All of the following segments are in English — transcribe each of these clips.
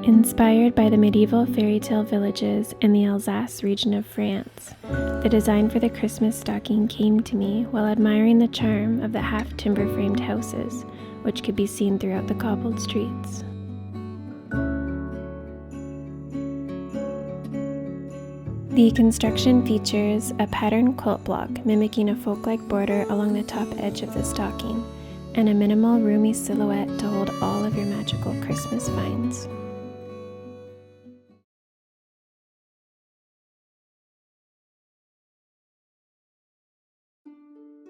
Inspired by the medieval fairy tale villages in the Alsace region of France, the design for the Christmas stocking came to me while admiring the charm of the half timber-framed houses, which could be seen throughout the cobbled streets. The construction features a patterned quilt block mimicking a folk-like border along the top edge of the stocking, and a minimal, roomy silhouette to hold all of your magical Christmas finds.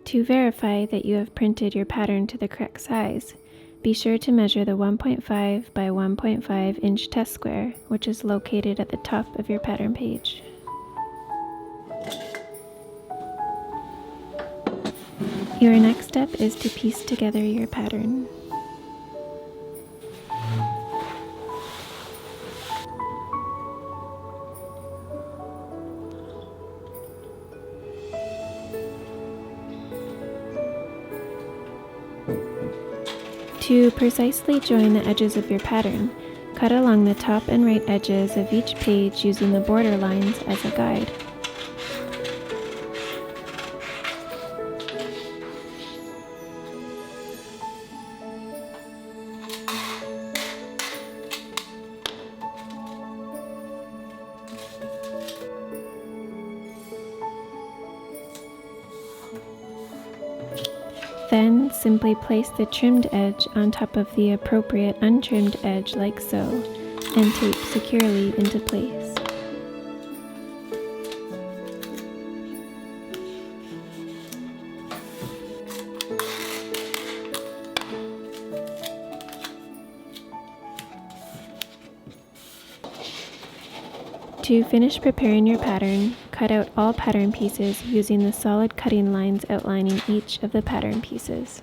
To verify that you have printed your pattern to the correct size, be sure to measure the 1.5 by 1.5 inch test square, which is located at the top of your pattern page. Your next step is to piece together your pattern. To precisely join the edges of your pattern, cut along the top and right edges of each page using the border lines as a guide. Then simply place the trimmed edge on top of the appropriate untrimmed edge like so, and tape securely into place. To finish preparing your pattern, cut out all pattern pieces using the solid cutting lines outlining each of the pattern pieces.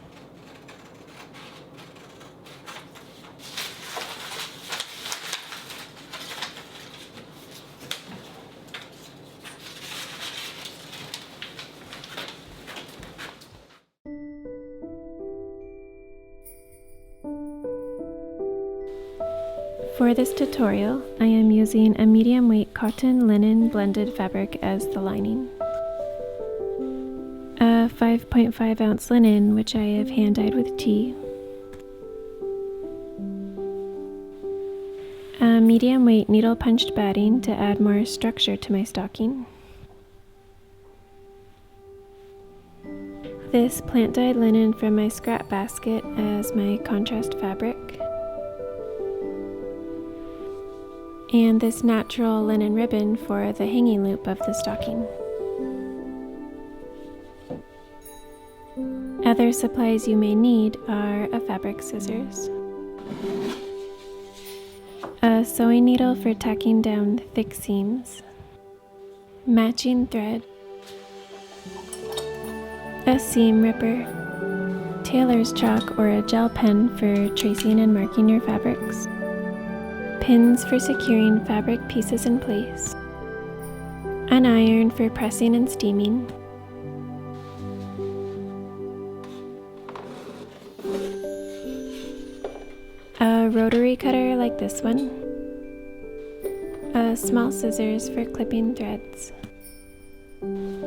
For this tutorial, I am using a medium weight cotton linen blended fabric as the lining. A 5.5 ounce linen which I have hand dyed with tea. A medium weight needle punched batting to add more structure to my stocking. This plant dyed linen from my scrap basket as my contrast fabric. And this natural linen ribbon for the hanging loop of the stocking. Other supplies you may need are a fabric scissors, a sewing needle for tacking down thick seams, matching thread, a seam ripper, tailor's chalk or a gel pen for tracing and marking your fabrics, pins for securing fabric pieces in place, an iron for pressing and steaming, a rotary cutter like this one, a small scissors for clipping threads,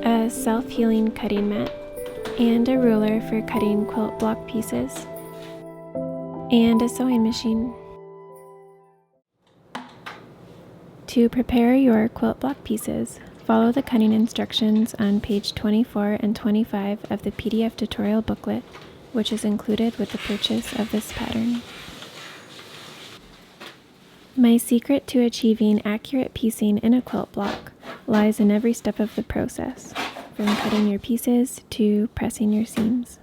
a self-healing cutting mat, and a ruler for cutting quilt block pieces, and a sewing machine. To prepare your quilt block pieces, follow the cutting instructions on page 24 and 25 of the PDF tutorial booklet, which is included with the purchase of this pattern. My secret to achieving accurate piecing in a quilt block lies in every step of the process, from cutting your pieces to pressing your seams.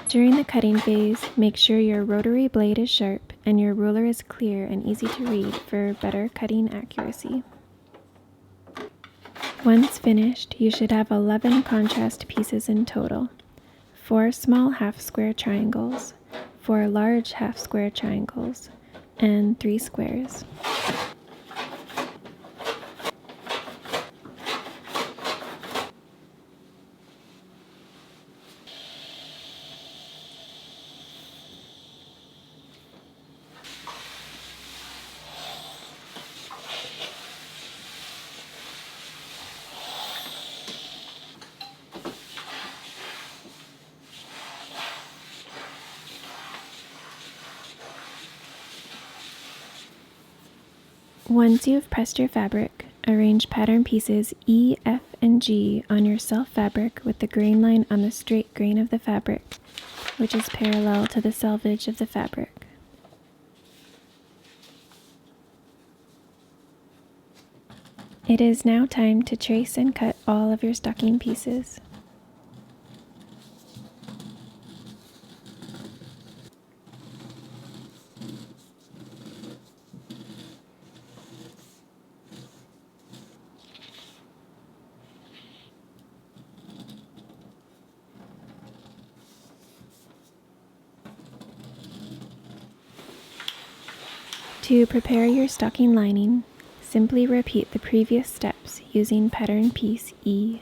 During the cutting phase, make sure your rotary blade is sharp and your ruler is clear and easy to read for better cutting accuracy. Once finished, you should have 11 contrast pieces in total, 4 small half-square triangles, 4 large half-square triangles, and 3 squares. Once you've pressed your fabric, arrange pattern pieces E, F, and G on your self fabric with the grain line on the straight grain of the fabric, which is parallel to the selvage of the fabric. It is now time to trace and cut all of your stocking pieces. To prepare your stocking lining, simply repeat the previous steps using pattern piece E.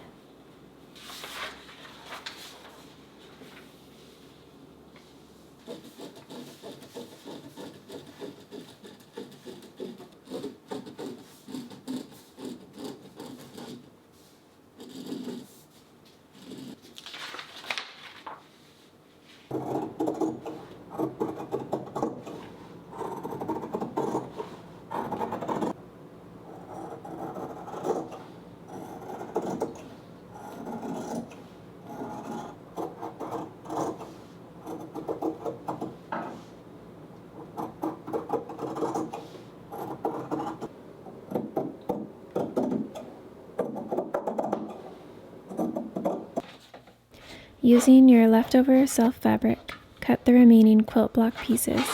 Using your leftover self fabric, cut the remaining quilt block pieces.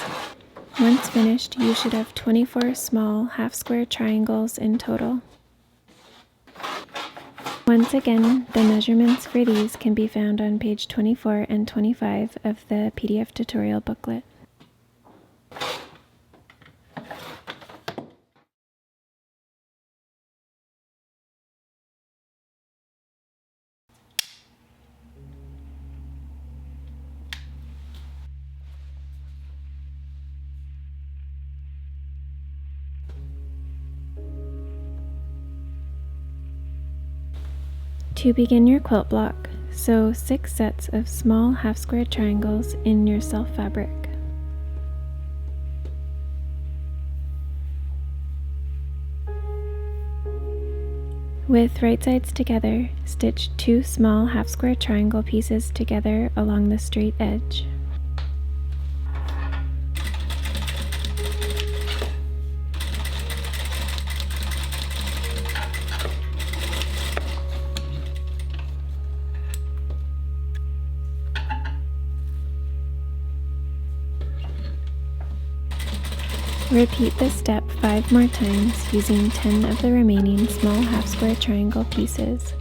Once finished, you should have 24 small half-square triangles in total. Once again, the measurements for these can be found on page 24 and 25 of the PDF tutorial booklet. To begin your quilt block, sew 6 sets of small half-square triangles in your self fabric. With right sides together, stitch 2 small half-square triangle pieces together along the straight edge. Repeat this step 5 more times using 10 of the remaining small half-square triangle pieces.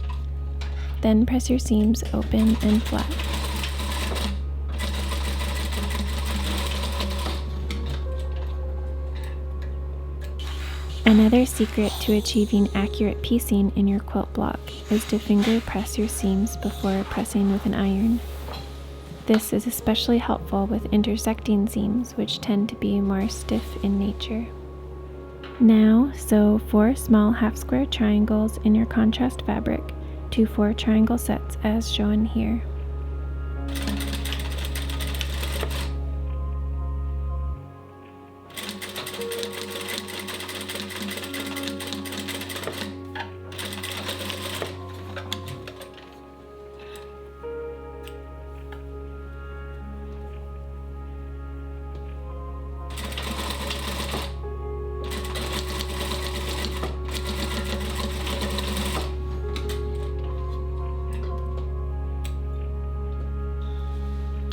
Then press your seams open and flat. Another secret to achieving accurate piecing in your quilt block is to finger press your seams before pressing with an iron. This is especially helpful with intersecting seams, which tend to be more stiff in nature. Now sew 4 small half-square triangles in your contrast fabric to 4 triangle sets as shown here.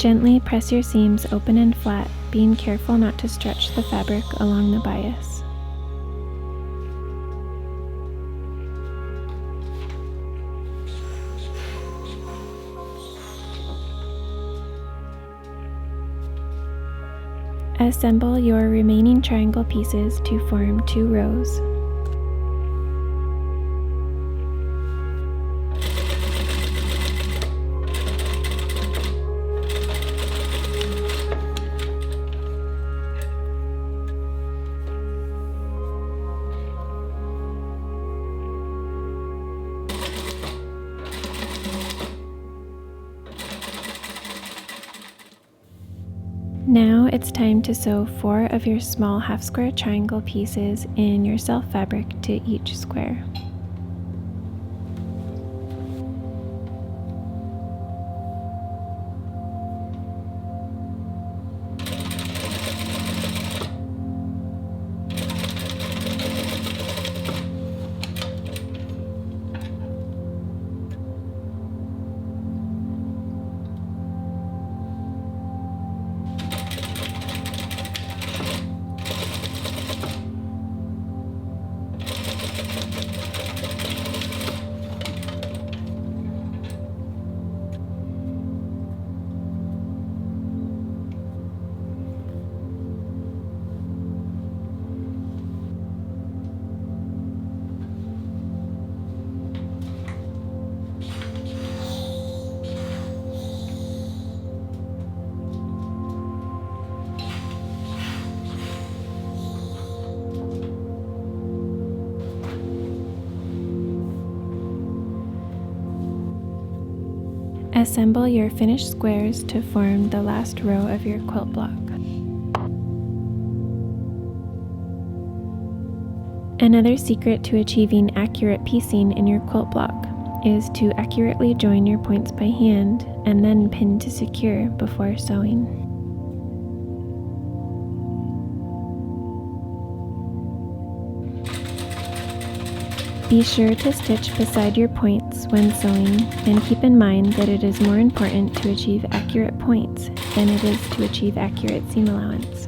Gently press your seams open and flat, being careful not to stretch the fabric along the bias. Assemble your remaining triangle pieces to form 2 rows. Now it's time to sew 4 of your small half square triangle pieces in your self fabric to each square. Assemble your finished squares to form the last row of your quilt block. Another secret to achieving accurate piecing in your quilt block is to accurately join your points by hand and then pin to secure before sewing. Be sure to stitch beside your points when sewing, and keep in mind that it is more important to achieve accurate points than it is to achieve accurate seam allowance.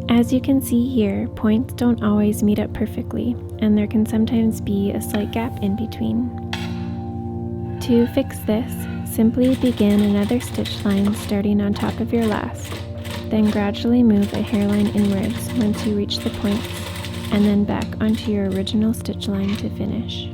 As you can see here, points don't always meet up perfectly, and there can sometimes be a slight gap in between. To fix this, simply begin another stitch line starting on top of your last, then gradually move a hairline inwards once you reach the points, and then back onto your original stitch line to finish.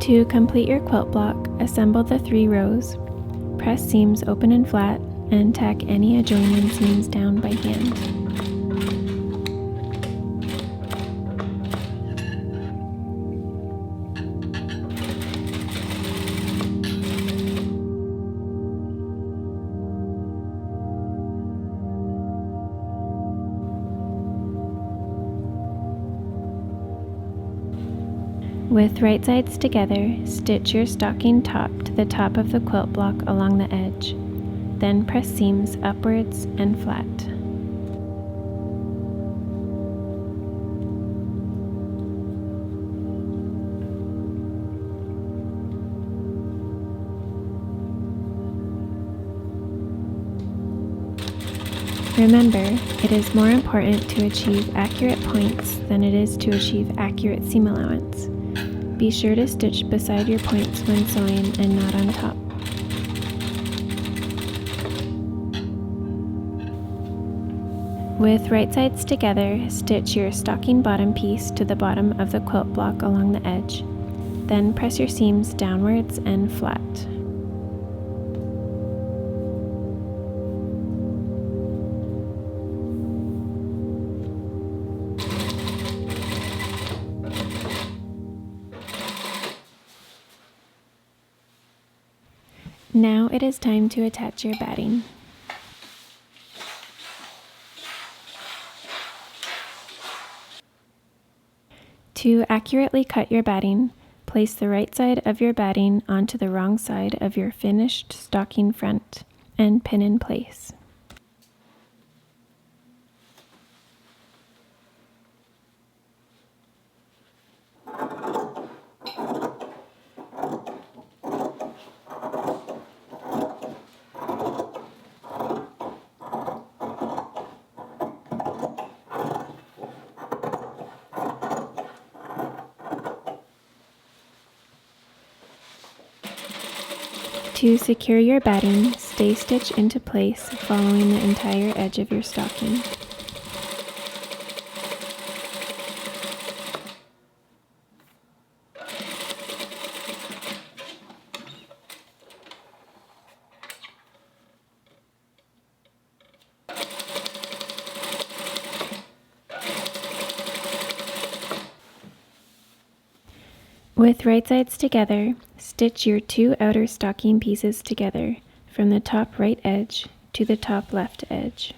To complete your quilt block, assemble the 3 rows, press seams open and flat, and tack any adjoining seams down by hand. With right sides together, stitch your stocking top to the top of the quilt block along the edge. Then press seams upwards and flat. Remember, it is more important to achieve accurate points than it is to achieve accurate seam allowance. Be sure to stitch beside your points when sewing and not on top. With right sides together, stitch your stocking bottom piece to the bottom of the quilt block along the edge. Then press your seams downwards and flat. Now it is time to attach your batting. To accurately cut your batting, place the right side of your batting onto the wrong side of your finished stocking front and pin in place. To secure your batting, stay stitch into place following the entire edge of your stocking. With right sides together, stitch your 2 outer stocking pieces together from the top right edge to the top left edge.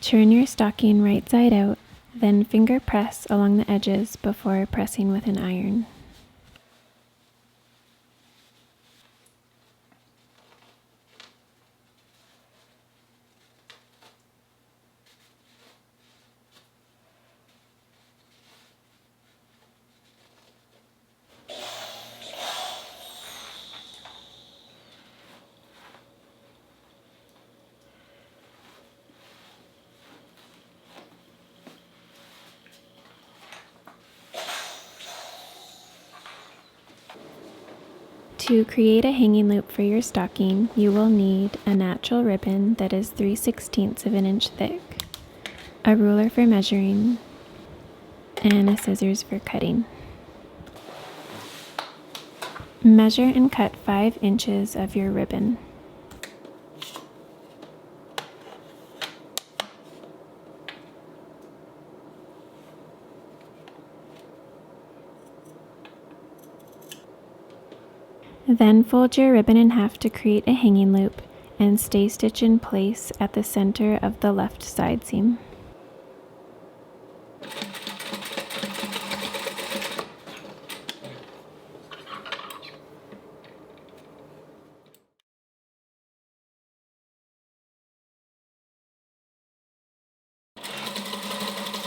Turn your stocking right side out, then finger press along the edges before pressing with an iron. To create a hanging loop for your stocking, you will need a natural ribbon that is 3/16 of an inch thick, a ruler for measuring, and a scissors for cutting. Measure and cut 5 inches of your ribbon. Then fold your ribbon in half to create a hanging loop and stay stitch in place at the center of the left side seam.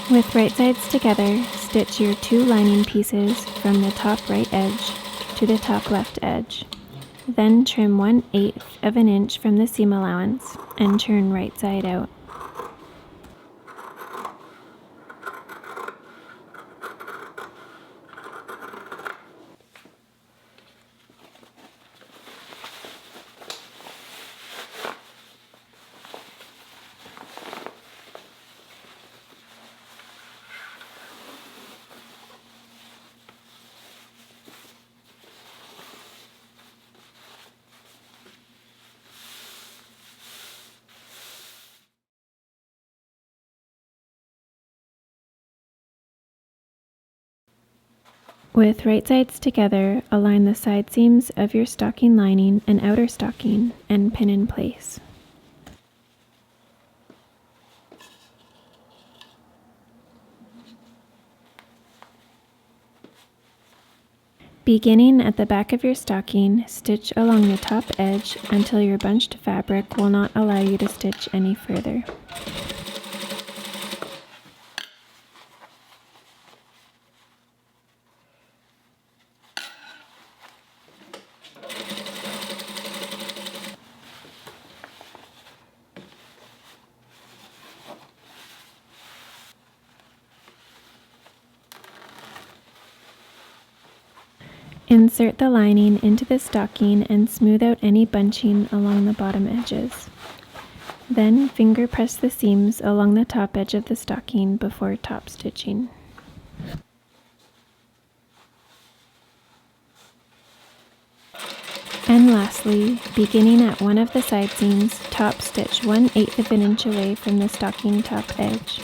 With right sides together, stitch your 2 lining pieces from the top right edge to the top left edge. Then trim 1/8 of an inch from the seam allowance and turn right side out. With right sides together, align the side seams of your stocking lining and outer stocking and pin in place. Beginning at the back of your stocking, stitch along the top edge until your bunched fabric will not allow you to stitch any further. Insert the lining into the stocking and smooth out any bunching along the bottom edges. Then finger press the seams along the top edge of the stocking before top stitching. And lastly, beginning at one of the side seams, top stitch 1/8 of an inch away from the stocking top edge.